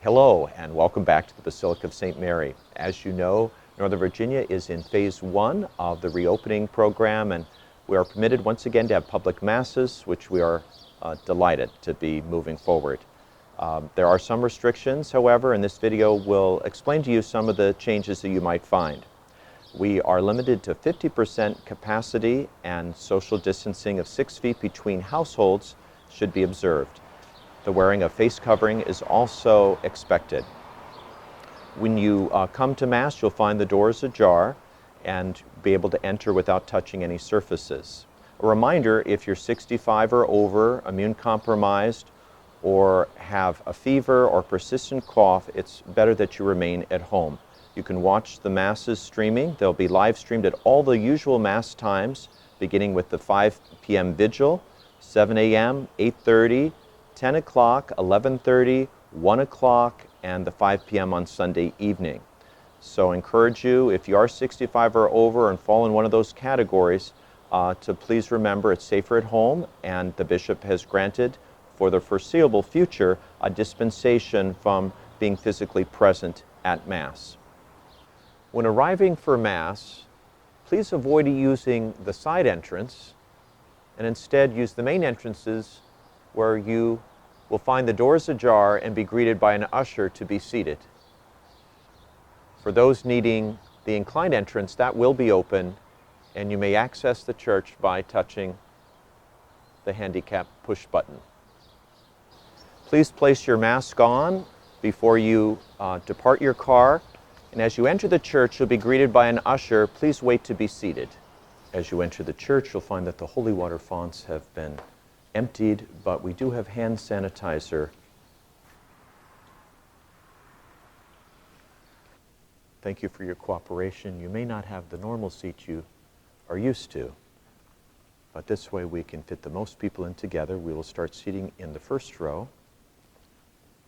Hello and welcome back to the Basilica of Saint Mary. As you know, Northern Virginia is in phase 1 of the reopening program, and we are permitted once again to have public masses, which we are delighted to be moving forward. There are some restrictions, however, and this video will explain to you some of the changes that you might find. We are limited to 50% capacity, and social distancing of 6 feet between households should be observed. The wearing of face covering is also expected. When you come to Mass, you'll find the doors ajar and be able to enter without touching any surfaces. A reminder, if you're 65 or over, immune compromised, or have a fever or persistent cough, it's better that you remain at home. You can watch the Masses streaming. They'll be live streamed at all the usual Mass times, beginning with the 5 p.m. Vigil, 7 a.m., 8:30, 10 o'clock, 11:30, 1 o'clock, and the 5 p.m. on Sunday evening. So I encourage you, if you are 65 or over and fall in one of those categories, to please remember it's safer at home, and the bishop has granted for the foreseeable future a dispensation from being physically present at Mass. When arriving for Mass, please avoid using the side entrance and instead use the main entrances, where you will find the doors ajar and be greeted by an usher to be seated. For those needing the inclined entrance, that will be open, and you may access the church by touching the handicap push button. Please place your mask on before you depart your car, and as you enter the church, you'll be greeted by an usher. Please wait to be seated. As you enter the church, you'll find that the holy water fonts have been emptied, but we do have hand sanitizer. Thank you for your cooperation. You may not have the normal seat you are used to, but this way we can fit the most people in together. We will start seating in the first row,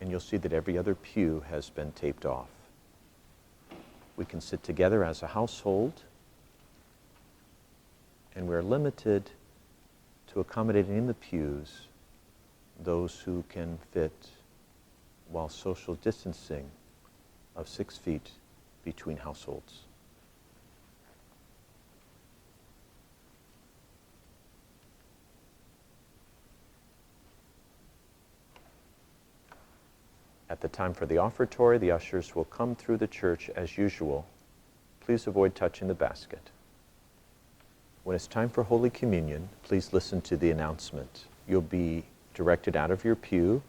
and you'll see that every other pew has been taped off. We can sit together as a household, and we're limited to accommodating in the pews those who can fit while social distancing of 6 feet between households. At the time for the offertory, the ushers will come through the church as usual. Please avoid touching the basket. When it's time for Holy Communion, please listen to the announcement. You'll be directed out of your pew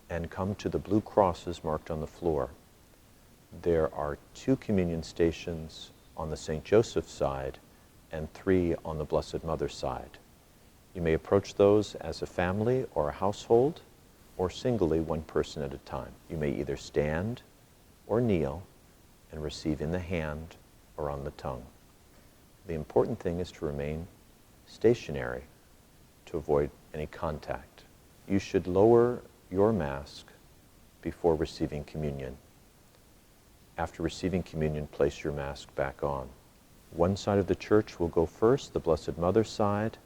and come to the blue crosses marked on the floor. There are 2 communion stations on the St. Joseph side and 3 on the Blessed Mother side. You may approach those as a family or a household, or singly, one person at a time. You may either stand or kneel and receive in the hand or on the tongue. The important thing is to remain stationary to avoid any contact. You should lower your mask before receiving communion. After receiving communion, place your mask back on. One side of the church will go first, the Blessed Mother side,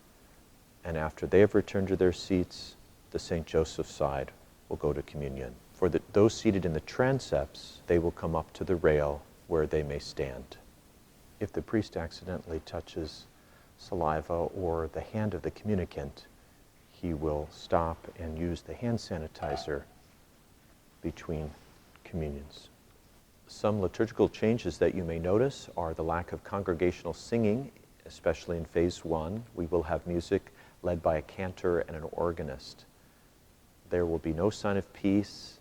and after they have returned to their seats, the St. Joseph side will go to communion. For those seated in the transepts, they will come up to the rail where they may stand. If the priest accidentally touches saliva or the hand of the communicant, he will stop and use the hand sanitizer between communions. Some liturgical changes that you may notice are the lack of congregational singing, especially in phase 1. We will have music led by a cantor and an organist. There will be no sign of peace.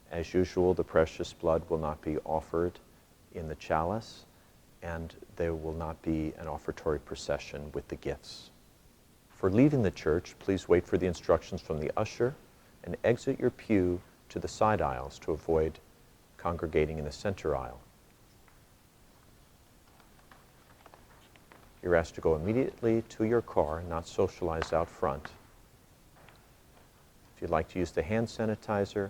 As usual, the precious blood will not be offered in the chalice, and there will not be an offertory procession with the gifts. For leaving the church, please wait for the instructions from the usher and exit your pew to the side aisles to avoid congregating in the center aisle. You're asked to go immediately to your car, not socialize out front. If you'd like to use the hand sanitizer,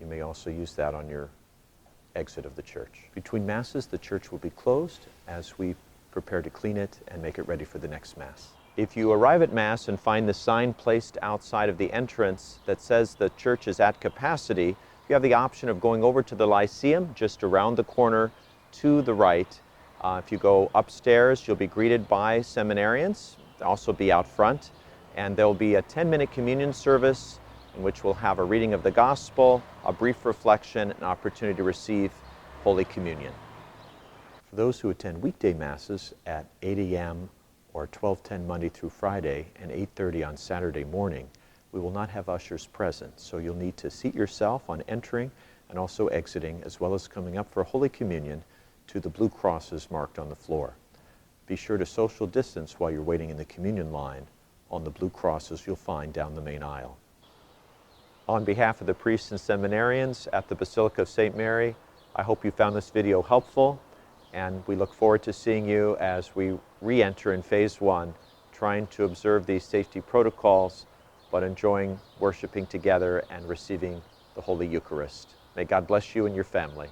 you may also use that on your exit of the church. Between Masses, the church will be closed as we prepare to clean it and make it ready for the next Mass. If you arrive at Mass and find the sign placed outside of the entrance that says the church is at capacity, You have the option of going over to the Lyceum, just around the corner to the right. If you go upstairs, you'll be greeted by seminarians. They'll also be out front. And there will be a 10-minute communion service in which we'll have a reading of the gospel, a brief reflection, an opportunity to receive Holy Communion. For those who attend weekday Masses at 8 a.m. or 12:10 Monday through Friday and 8:30 on Saturday morning, we will not have ushers present, so you'll need to seat yourself on entering and also exiting, as well as coming up for Holy Communion to the blue crosses marked on the floor. Be sure to social distance while you're waiting in the communion line on the blue crosses you'll find down the main aisle. On behalf of the priests and seminarians at the Basilica of Saint Mary, I hope you found this video helpful, and we look forward to seeing you as we re-enter in phase one, trying to observe these safety protocols, but enjoying worshiping together and receiving the Holy Eucharist. May God bless you and your family.